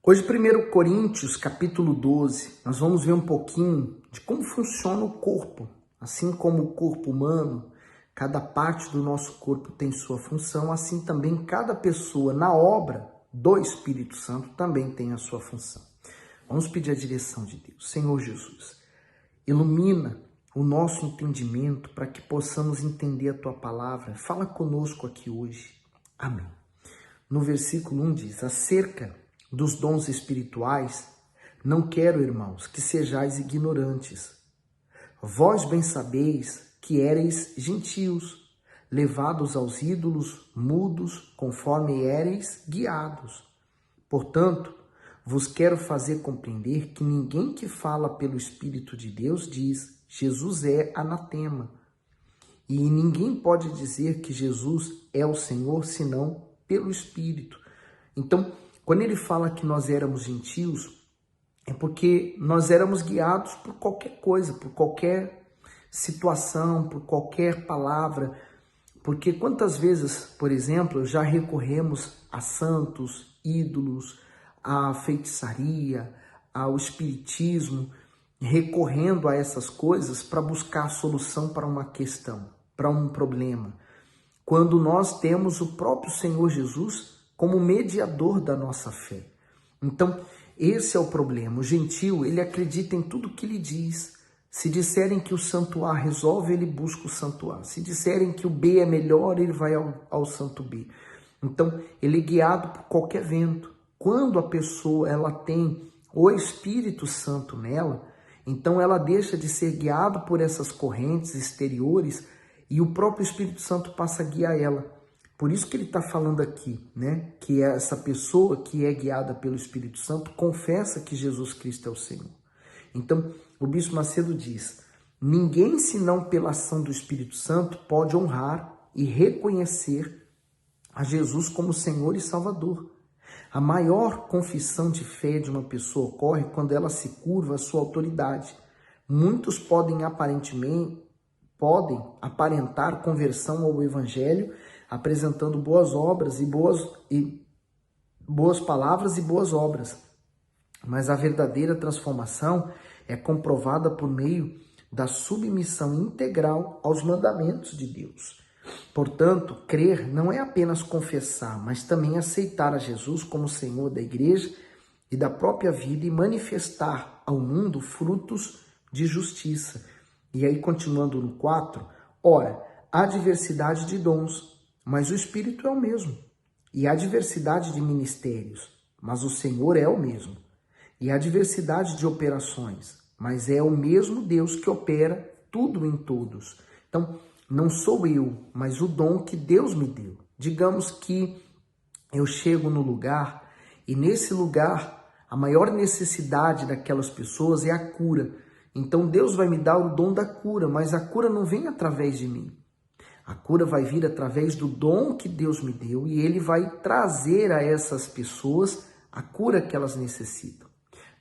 Hoje, 1 Coríntios, capítulo 12, nós vamos ver um pouquinho de como funciona o corpo. Assim como o corpo humano, cada parte do nosso corpo tem sua função, assim também cada pessoa na obra do Espírito Santo também tem a sua função. Vamos pedir a direção de Deus. Senhor Jesus, ilumina o nosso entendimento para que possamos entender a Tua palavra. Fala conosco aqui hoje. Amém. No versículo 1 diz, acerca dos dons espirituais, não quero, irmãos, que sejais ignorantes. Vós bem sabeis que éreis gentios, levados aos ídolos, mudos, conforme éreis guiados. Portanto, vos quero fazer compreender que ninguém que fala pelo Espírito de Deus diz, Jesus é anatema. E ninguém pode dizer que Jesus é o Senhor, senão pelo Espírito. Então, quando ele fala que nós éramos gentios, é porque nós éramos guiados por qualquer coisa, por qualquer situação, por qualquer palavra. Porque quantas vezes, por exemplo, já recorremos a santos, ídolos, à feitiçaria, ao espiritismo, recorrendo a essas coisas para buscar a solução para uma questão, para um problema. Quando nós temos o próprio Senhor Jesus como mediador da nossa fé. Então, esse é o problema. O gentio, ele acredita em tudo que ele diz. Se disserem que o santo A resolve, ele busca o santo A. Se disserem que o B é melhor, ele vai ao santo B. Então, ele é guiado por qualquer vento. Quando a pessoa ela tem o Espírito Santo nela, então ela deixa de ser guiada por essas correntes exteriores e o próprio Espírito Santo passa a guiar ela. Por isso que ele está falando aqui, né? Que essa pessoa que é guiada pelo Espírito Santo confessa que Jesus Cristo é o Senhor. Então, o Bispo Macedo diz, ninguém senão pela ação do Espírito Santo pode honrar e reconhecer a Jesus como Senhor e Salvador. A maior confissão de fé de uma pessoa ocorre quando ela se curva à sua autoridade. Muitos podem aparentar conversão ao Evangelho, apresentando boas obras e boas palavras e boas obras. Mas a verdadeira transformação é comprovada por meio da submissão integral aos mandamentos de Deus. Portanto, crer não é apenas confessar, mas também aceitar a Jesus como Senhor da igreja e da própria vida e manifestar ao mundo frutos de justiça. E aí, continuando no 4, ora, há diversidade de dons, mas o Espírito é o mesmo. E há diversidade de ministérios, mas o Senhor é o mesmo. E há diversidade de operações, mas é o mesmo Deus que opera tudo em todos. Então, não sou eu, mas o dom que Deus me deu. Digamos que eu chego no lugar e nesse lugar a maior necessidade daquelas pessoas é a cura. Então Deus vai me dar o dom da cura, mas a cura não vem através de mim. A cura vai vir através do dom que Deus me deu e Ele vai trazer a essas pessoas a cura que elas necessitam.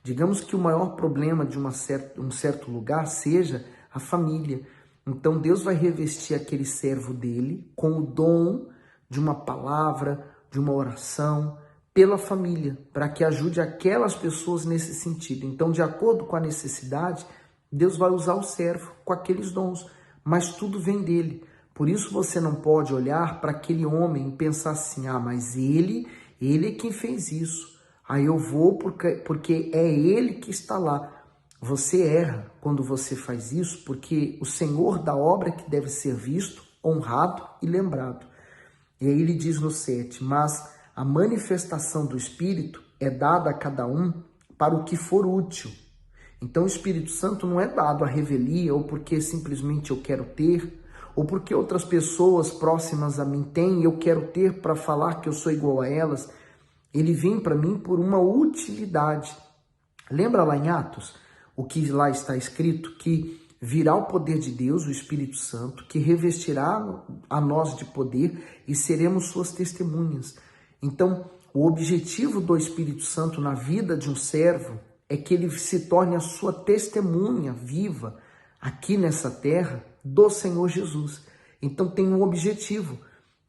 Digamos que o maior problema de um certo lugar seja a família. Então Deus vai revestir aquele servo dele com o dom de uma palavra, de uma oração, pela família, para que ajude aquelas pessoas nesse sentido. Então, de acordo com a necessidade, Deus vai usar o servo com aqueles dons, mas tudo vem dele. Por isso você não pode olhar para aquele homem e pensar assim, mas ele é quem fez isso. Aí eu vou porque é ele que está lá. Você erra quando você faz isso, porque o Senhor da obra que deve ser visto, honrado e lembrado. E aí ele diz no 7, mas a manifestação do Espírito é dada a cada um para o que for útil. Então o Espírito Santo não é dado à revelia ou porque simplesmente eu quero ter, ou porque outras pessoas próximas a mim têm e eu quero ter para falar que eu sou igual a elas. Ele vem para mim por uma utilidade. Lembra lá em Atos, o que lá está escrito, que virá o poder de Deus, o Espírito Santo, que revestirá a nós de poder e seremos suas testemunhas. Então, o objetivo do Espírito Santo na vida de um servo é que ele se torne a sua testemunha viva aqui nessa terra do Senhor Jesus. Então tem um objetivo,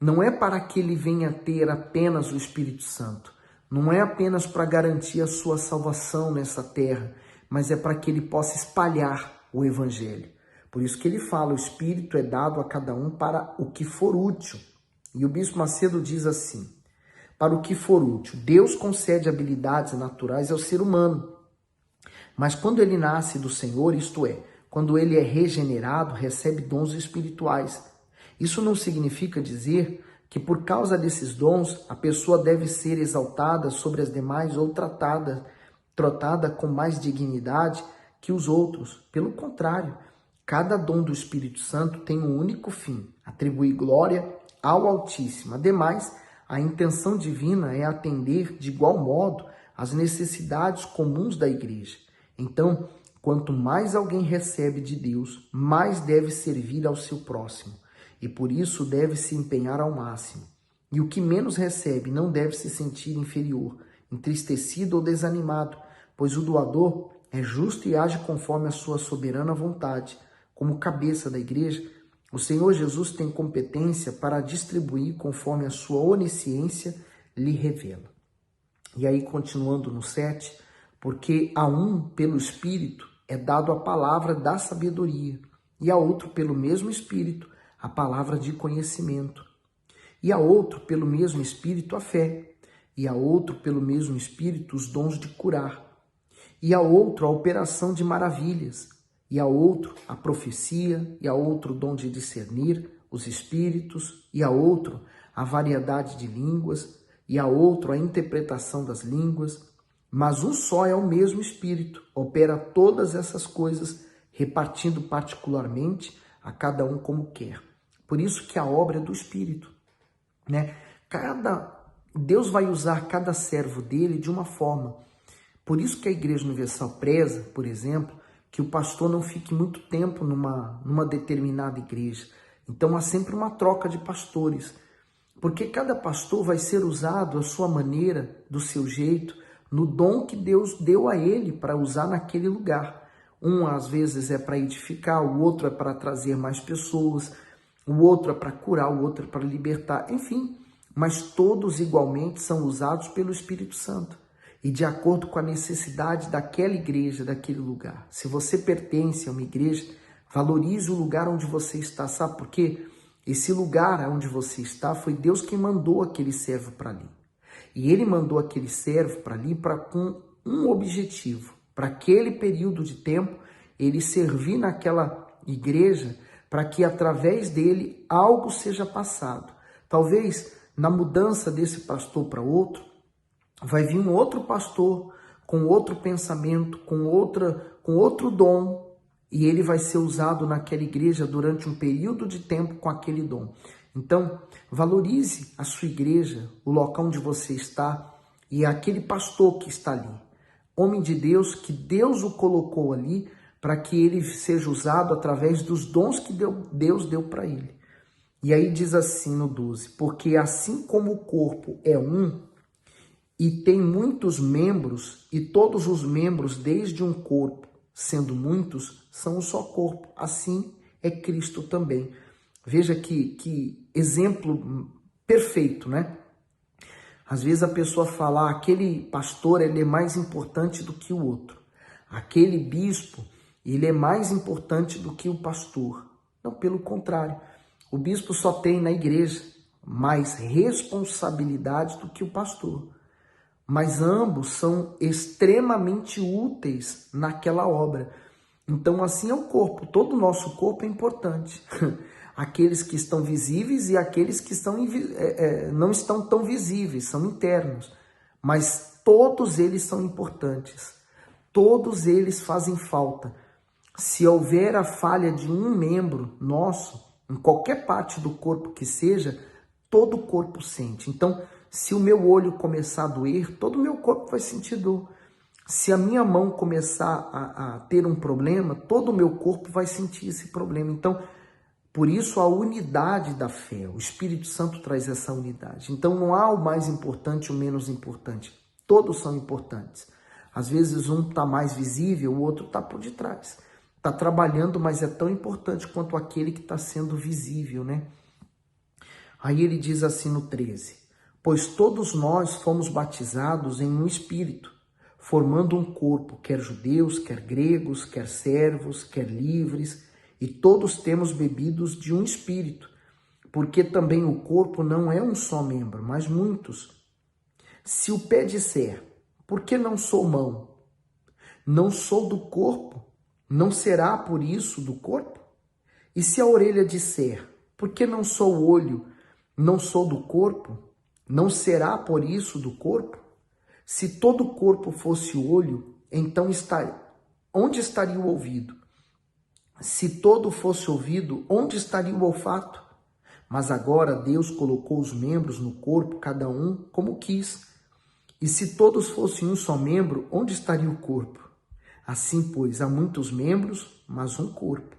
não é para que ele venha ter apenas o Espírito Santo, não é apenas para garantir a sua salvação nessa terra, mas é para que ele possa espalhar o evangelho. Por isso que ele fala, o Espírito é dado a cada um para o que for útil. E o Bispo Macedo diz assim, para o que for útil, Deus concede habilidades naturais ao ser humano, mas quando ele nasce do Senhor, isto é, quando ele é regenerado, recebe dons espirituais. Isso não significa dizer que por causa desses dons, a pessoa deve ser exaltada sobre as demais ou tratada com mais dignidade que os outros. Pelo contrário, cada dom do Espírito Santo tem um único fim, atribuir glória ao Altíssimo. Ademais, a intenção divina é atender de igual modo às necessidades comuns da igreja. Então, quanto mais alguém recebe de Deus, mais deve servir ao seu próximo. E por isso deve se empenhar ao máximo. E o que menos recebe não deve se sentir inferior, entristecido ou desanimado, pois o doador é justo e age conforme a sua soberana vontade. Como cabeça da igreja, o Senhor Jesus tem competência para distribuir conforme a sua onisciência lhe revela. E aí, continuando no 7, porque a um, pelo Espírito, é dado a palavra da sabedoria, e a outro, pelo mesmo Espírito, a palavra de conhecimento, e a outro, pelo mesmo Espírito, a fé, e a outro, pelo mesmo Espírito, os dons de curar, e a outro, a operação de maravilhas, e a outro, a profecia, e a outro, o dom de discernir os espíritos, e a outro, a variedade de línguas, e a outro, a interpretação das línguas. Mas um só é o mesmo Espírito, opera todas essas coisas, repartindo particularmente a cada um como quer. Por isso que a obra é do Espírito, né? Deus vai usar cada servo dele de uma forma. Por isso que a Igreja Universal preza, por exemplo, que o pastor não fique muito tempo numa determinada igreja. Então há sempre uma troca de pastores, porque cada pastor vai ser usado à sua maneira, do seu jeito, no dom que Deus deu a ele para usar naquele lugar. Um às vezes é para edificar, o outro é para trazer mais pessoas, o outro é para curar, o outro é para libertar, enfim. Mas todos igualmente são usados pelo Espírito Santo e de acordo com a necessidade daquela igreja, daquele lugar. Se você pertence a uma igreja, valorize o lugar onde você está, sabe por quê? Esse lugar onde você está foi Deus quem mandou aquele servo para ali. E ele mandou aquele servo para ali com um objetivo, para aquele período de tempo, ele servir naquela igreja para que através dele algo seja passado. Talvez na mudança desse pastor para outro, vai vir um outro pastor com outro pensamento, com outro dom, e ele vai ser usado naquela igreja durante um período de tempo com aquele dom. Então, valorize a sua igreja, o local onde você está e aquele pastor que está ali. Homem de Deus, que Deus o colocou ali para que ele seja usado através dos dons que Deus deu para ele. E aí diz assim no 12, porque assim como o corpo é um e tem muitos membros, e todos os membros desde um corpo, sendo muitos, são um só corpo, assim é Cristo também. Veja que exemplo perfeito, né? Às vezes a pessoa fala, aquele pastor ele é mais importante do que o outro. Aquele bispo, ele é mais importante do que o pastor. Não, pelo contrário. O bispo só tem na igreja mais responsabilidade do que o pastor. Mas ambos são extremamente úteis naquela obra. Então assim é o corpo. Todo o nosso corpo é importante. Aqueles que estão visíveis e aqueles que não estão tão visíveis, são internos. Mas todos eles são importantes. Todos eles fazem falta. Se houver a falha de um membro nosso, em qualquer parte do corpo que seja, todo o corpo sente. Então, se o meu olho começar a doer, todo o meu corpo vai sentir dor. Se a minha mão começar a ter um problema, todo o meu corpo vai sentir esse problema. Então, por isso a unidade da fé, o Espírito Santo traz essa unidade. Então não há o mais importante ou menos importante, todos são importantes. Às vezes um está mais visível, o outro está por detrás. Está trabalhando, mas é tão importante quanto aquele que está sendo visível, né? Aí ele diz assim no 13, Pois todos nós fomos batizados em um Espírito, formando um corpo, quer judeus, quer gregos, quer servos, quer livres, e todos temos bebidos de um Espírito, porque também o corpo não é um só membro, mas muitos. Se o pé disser, por que não sou mão? Não sou do corpo, não será por isso do corpo? E se a orelha disser, por que não sou olho, não sou do corpo, não será por isso do corpo? Se todo o corpo fosse olho, então onde estaria o ouvido? Se todo fosse ouvido, onde estaria o olfato? Mas agora Deus colocou os membros no corpo, cada um como quis. E se todos fossem um só membro, onde estaria o corpo? Assim, pois, há muitos membros, mas um corpo.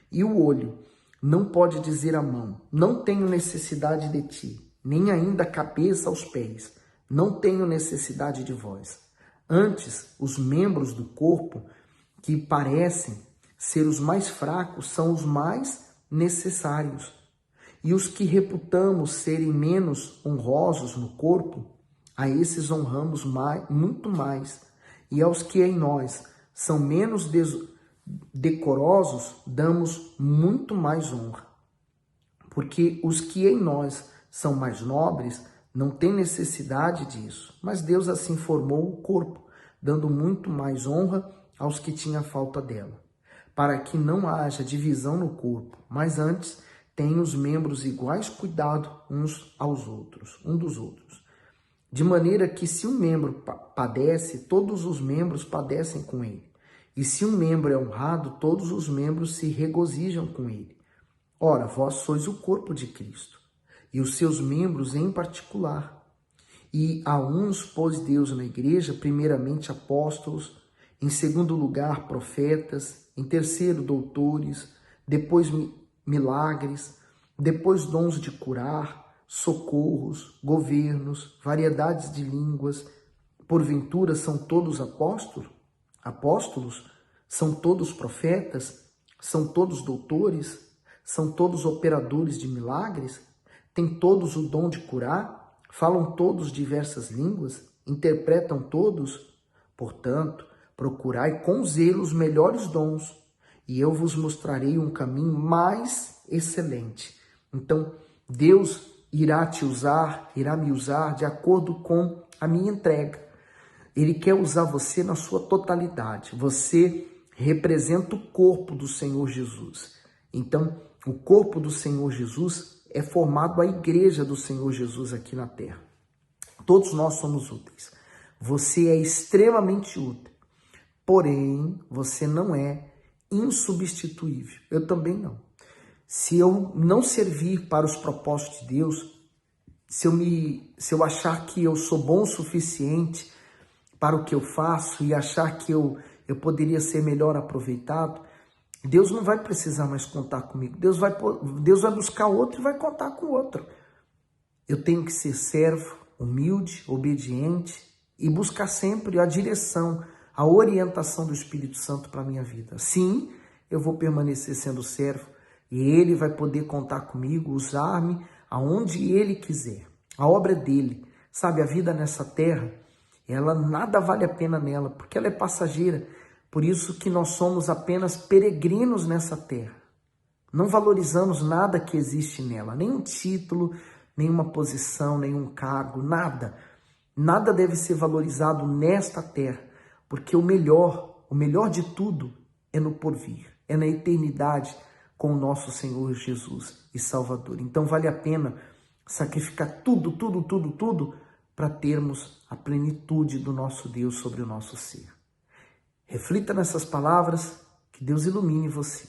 E o olho não pode dizer à mão, não tenho necessidade de ti, nem ainda a cabeça aos pés, não tenho necessidade de vós. Antes, os membros do corpo, que parecem ser os mais fracos, são os mais necessários. E os que reputamos serem menos honrosos no corpo, a esses honramos muito mais. E aos que em nós são menos decorosos, damos muito mais honra. Porque os que em nós são mais nobres não têm necessidade disso, mas Deus assim formou o corpo, dando muito mais honra aos que tinham falta dela, para que não haja divisão no corpo, mas antes tenham os membros iguais cuidado uns dos outros. De maneira que se um membro padece, todos os membros padecem com ele. E se um membro é honrado, todos os membros se regozijam com ele. Ora, vós sois o corpo de Cristo, e os seus membros em particular. E a uns pôs Deus na igreja, primeiramente apóstolos, em segundo lugar profetas, em terceiro doutores, depois milagres, depois dons de curar, socorros, governos, variedades de línguas. Porventura são todos apóstolos? São todos profetas? São todos doutores? São todos operadores de milagres? Têm todos o dom de curar? Falam todos diversas línguas? Interpretam todos? Portanto, procurai com zelo os melhores dons, e eu vos mostrarei um caminho mais excelente. Então, Deus irá me usar de acordo com a minha entrega. Ele quer usar você na sua totalidade. Você representa o corpo do Senhor Jesus. Então, o corpo do Senhor Jesus é formado a igreja do Senhor Jesus aqui na terra. Todos nós somos úteis. Você é extremamente útil. Porém, você não é insubstituível. Eu também não. Se eu não servir para os propósitos de Deus, se eu achar que eu sou bom o suficiente para o que eu faço e achar que eu poderia ser melhor aproveitado, Deus não vai precisar mais contar comigo. Deus vai buscar outro e vai contar com outro. Eu tenho que ser servo, humilde, obediente e buscar sempre a direção, a orientação do Espírito Santo para a minha vida. Sim, eu vou permanecer sendo servo e Ele vai poder contar comigo, usar-me aonde Ele quiser. A obra é dele. Sabe, a vida nessa terra, ela nada vale a pena nela, porque ela é passageira. Por isso que nós somos apenas peregrinos nessa terra. Não valorizamos nada que existe nela, nenhum título, nenhuma posição, nenhum cargo, nada. Nada deve ser valorizado nesta terra, porque o melhor de tudo é no porvir, é na eternidade com o nosso Senhor Jesus e Salvador. Então vale a pena sacrificar tudo para termos a plenitude do nosso Deus sobre o nosso ser. Reflita nessas palavras, que Deus ilumine você.